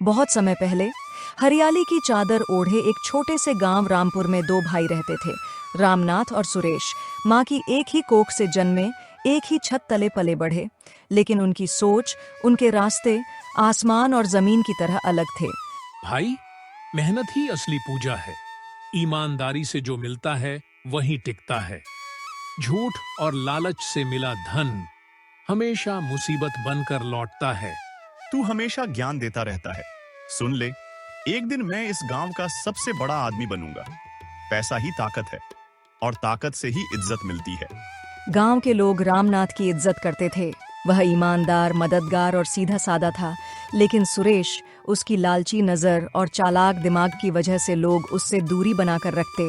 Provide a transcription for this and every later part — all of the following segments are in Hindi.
बहुत समय पहले हरियाली की चादर ओढ़े एक छोटे से गांव रामपुर में दो भाई रहते थे, रामनाथ और सुरेश। माँ की एक ही कोख से जन्मे, एक ही छत तले पले बढ़े, लेकिन उनकी सोच, उनके रास्ते आसमान और जमीन की तरह अलग थे। भाई, मेहनत ही असली पूजा है। ईमानदारी से जो मिलता है वही टिकता है। झूठ और लालच से मिला धन हमेशा मुसीबत बनकर लौटता है। तू हमेशा ज्ञान देता रहता है। सुन ले, एक दिन मैं इस गांव का सबसे बड़ा आदमी बनूंगा। पैसा ही ताकत है और ताकत से ही इज्जत मिलती है। गांव के लोग रामनाथ की इज्जत करते थे। वह ईमानदार, मददगार और सीधा साधा था, लेकिन सुरेश, उसकी लालची नजर और चालाक दिमाग की वजह से लोग उससे दूरी बनाकर रखते।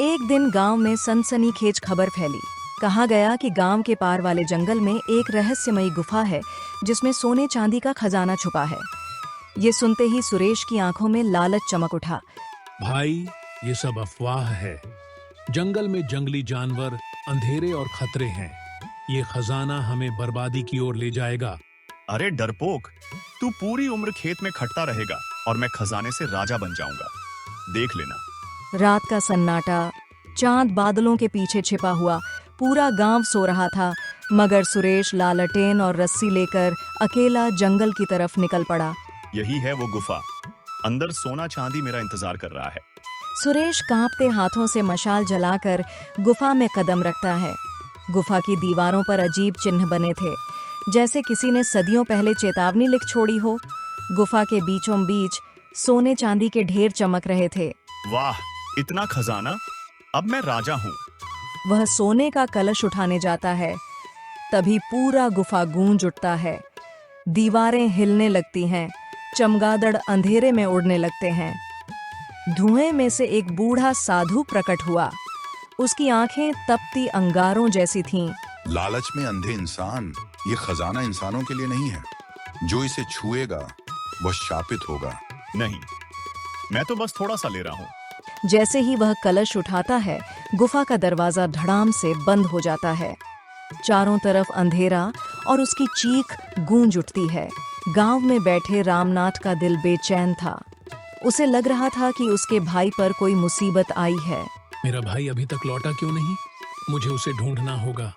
एक दिन गांव में सनसनीखेज खबर फैली। कहा गया कि गांव के पार वाले जंगल में एक रहस्यमयी गुफा है जिसमें सोने चांदी का खजाना छुपा है। ये सुनते ही सुरेश की आंखों में लालच चमक उठा। भाई, ये सब अफवाह है। जंगल में जंगली जानवर, अंधेरे और खतरे हैं। ये खजाना हमें बर्बादी की ओर ले जाएगा। अरे डरपोक, तू पूरी उम्र खेत में खटता रहेगा और मैं खजाने से राजा बन जाऊंगा। देख लेना। रात का सन्नाटा, चांद बादलों के पीछे छिपा हुआ, पूरा गांव सो रहा था, मगर सुरेश लालटेन और रस्सी लेकर अकेला जंगल की तरफ निकल पड़ा। यही है वो गुफा। अंदर सोना चांदी मेरा इंतजार कर रहा है। सुरेश कांपते हाथों से मशाल जलाकर गुफा में कदम रखता है। गुफा की दीवारों पर अजीब चिन्ह बने थे, जैसे किसी ने सदियों पहले चेतावनी लिख छोड़ी हो। गुफा के बीचों बीच सोने चांदी के ढेर चमक रहे थे। वाह, इतना खजाना! अब मैं राजा हूँ। वह सोने का कलश उठाने जाता है, तभी पूरा गुफा गूंज उठता है। दीवारें हिलने लगती हैं, चमगादड़ अंधेरे में उड़ने लगते हैं। धुएं में से एक बूढ़ा साधु प्रकट हुआ। उसकी आंखें तपती अंगारों जैसी थीं। लालच में अंधे इंसान, ये खजाना इंसानों के लिए नहीं है। जो इसे छुएगा वह शापित होगा। नहीं, मैं तो बस थोड़ा सा ले रहा हूँ। जैसे ही वह कलश उठाता है, गुफा का दरवाजा धड़ाम से बंद हो जाता है। चारों तरफ अंधेरा और उसकी चीख गूंज उठती है। गांव में बैठे रामनाथ का दिल बेचैन था। उसे लग रहा था कि उसके भाई पर कोई मुसीबत आई है। मेरा भाई अभी तक लौटा क्यों नहीं? मुझे उसे ढूंढना होगा।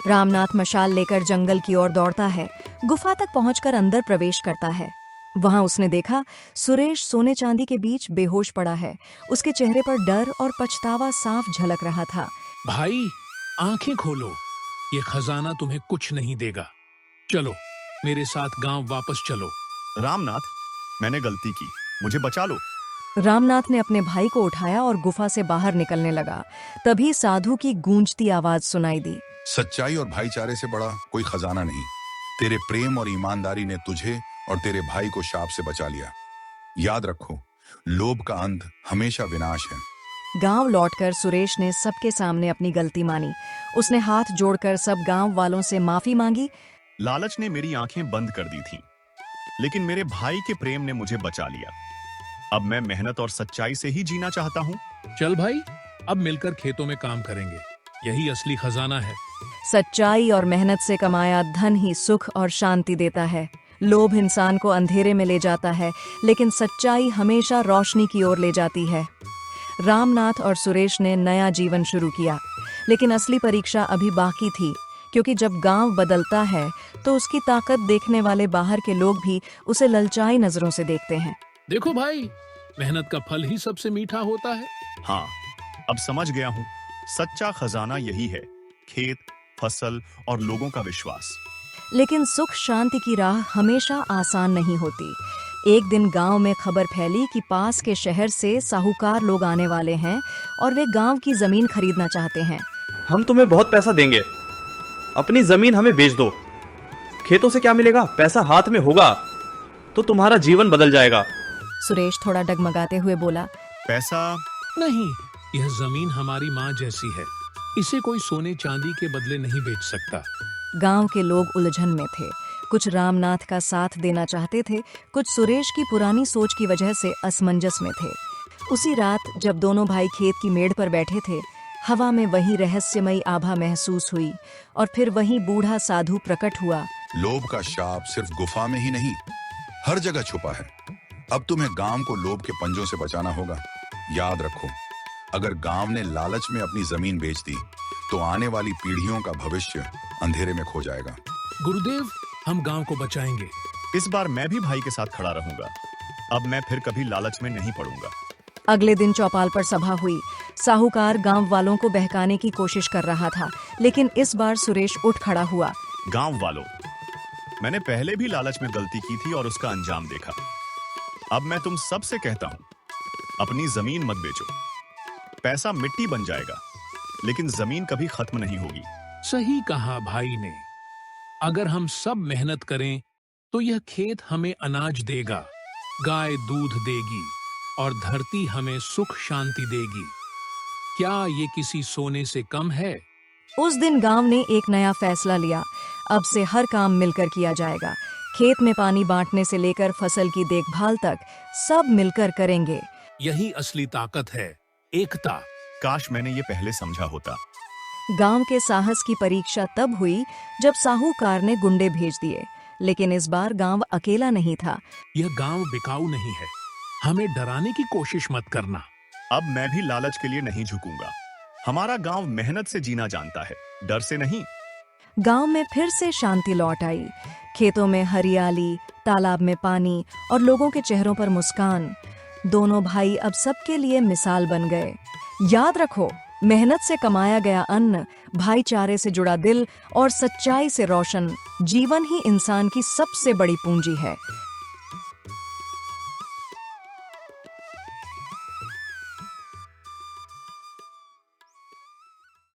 रामनाथ मशाल लेकर जंगल की ओर दौड़ता है। गुफा तक पहुंचकर अंदर प्रवेश करता है। वहां उसने देखा, सुरेश सोने चांदी के बीच बेहोश पड़ा है। उसके चेहरे पर डर और पछतावा साफ झलक रहा था। भाई, आंखें खोलो। ये खजाना तुम्हें कुछ नहीं देगा। चलो, मेरे साथ गांव वापस चलो। रामनाथ, मैंने गलती की, मुझे बचा लो। रामनाथ ने अपने भाई को उठाया और गुफा से बाहर निकलने लगा। तभी साधु की गूंजती आवाज सुनाई दी। सच्चाई और भाईचारे से बड़ा कोई खजाना नहीं। तेरे प्रेम और ईमानदारी ने तुझे और तेरे भाई को शाप से बचा लिया। याद रखो, लोभ का अंत हमेशा विनाश है। गांव लौटकर सुरेश ने सबके सामने अपनी गलती मानी। उसने हाथ जोड़कर सब गांव वालों से माफी मांगी। लालच ने मेरी आंखें बंद कर दी थीं, लेकिन मेरे भाई के प्रेम ने मुझे बचा लिया। अब मैं मेहनत और सच्चाई से ही जीना चाहता हूँ। चल भाई, अब मिलकर खेतों में काम करेंगे। यही असली खजाना है। सच्चाई और मेहनत से कमाया धन ही सुख और शांति देता है। लोभ इंसान को अंधेरे में ले जाता है, लेकिन सच्चाई हमेशा रोशनी की ओर ले जाती है। रामनाथ और सुरेश ने नया जीवन शुरू किया, लेकिन असली परीक्षा अभी बाकी थी, क्योंकि जब गांव बदलता है तो उसकी ताकत देखने वाले बाहर के लोग भी उसे ललचाई नजरों से देखते हैं। देखो भाई, मेहनत का फल ही सबसे मीठा होता है। हाँ, अब समझ गया हूँ। सच्चा खजाना यही है, खेत, फसल और लोगों का विश्वास। लेकिन सुख शांति की राह हमेशा आसान नहीं होती। एक दिन गांव में खबर फैली कि पास के शहर से साहूकार लोग आने वाले हैं और वे गांव की जमीन खरीदना चाहते हैं। हम तुम्हें बहुत पैसा देंगे, अपनी जमीन हमें बेच दो। खेतों से क्या मिलेगा, पैसा हाथ में होगा तो तुम्हारा जीवन बदल जाएगा। सुरेश थोड़ा डगमगाते हुए बोला, पैसा नहीं, यह जमीन हमारी माँ जैसी है। इसे कोई सोने चांदी के बदले नहीं बेच सकता। गांव के लोग उलझन में थे। कुछ रामनाथ का साथ देना चाहते थे, कुछ सुरेश की पुरानी सोच की वजह से असमंजस में थे। उसी रात जब दोनों भाई खेत की मेड़ पर बैठे थे, हवा में वही रहस्यमयी आभा महसूस हुई और फिर वही बूढ़ा साधु प्रकट हुआ। लोभ का शाप सिर्फ गुफा में ही नहीं, हर जगह छुपा है। अब तुम्हें गांव को लोभ के पंजों से बचाना होगा। याद रखो, अगर गांव ने लालच में अपनी जमीन बेच दी तो आने वाली पीढ़ियों का भविष्य अंधेरे में खो जाएगा। गुरुदेव, हम गांव को बचाएंगे। इस बार मैं भी भाई के साथ खड़ा रहूंगा। अब मैं फिर कभी लालच में नहीं पड़ूंगा। अगले दिन चौपाल पर सभा हुई। साहूकार गांव वालों को बहकाने की कोशिश कर रहा था, लेकिन इस बार सुरेश उठ खड़ा हुआ। गांव वालों, मैंने पहले भी लालच में गलती की थी और उसका अंजाम देखा। अब मैं तुम सबसे कहता हूं, अपनी जमीन मत बेचो। पैसा मिट्टी बन जाएगा, लेकिन जमीन कभी खत्म नहीं होगी। सही कहा भाई ने। अगर हम सब मेहनत करें तो यह खेत हमें अनाज देगा, गाय दूध देगी और धरती हमें सुख शांति देगी। क्या ये किसी सोने से कम है? उस दिन गांव ने एक नया फैसला लिया। अब से हर काम मिलकर किया जाएगा। खेत में पानी बांटने से लेकर फसल की देखभाल तक सब मिलकर करेंगे। यही असली ताकत है, एकता। काश मैंने ये पहले समझा होता। गांव के साहस की परीक्षा तब हुई जब साहूकार ने गुंडे भेज दिए, लेकिन इस बार गांव अकेला नहीं था। यह गांव बिकाऊ नहीं है, हमें डराने की कोशिश मत करना। अब मैं भी लालच के लिए नहीं झुकूंगा। हमारा गांव मेहनत से जीना जानता है, डर से नहीं। गांव में फिर से शांति लौट आई। खेतों में हरियाली, तालाब में पानी और लोगों के चेहरों पर मुस्कान। दोनों भाई अब सबके लिए मिसाल बन गए। याद रखो, मेहनत से कमाया गया अन्न, भाईचारे से जुड़ा दिल और सच्चाई से रोशन जीवन ही इंसान की सबसे बड़ी पूंजी है।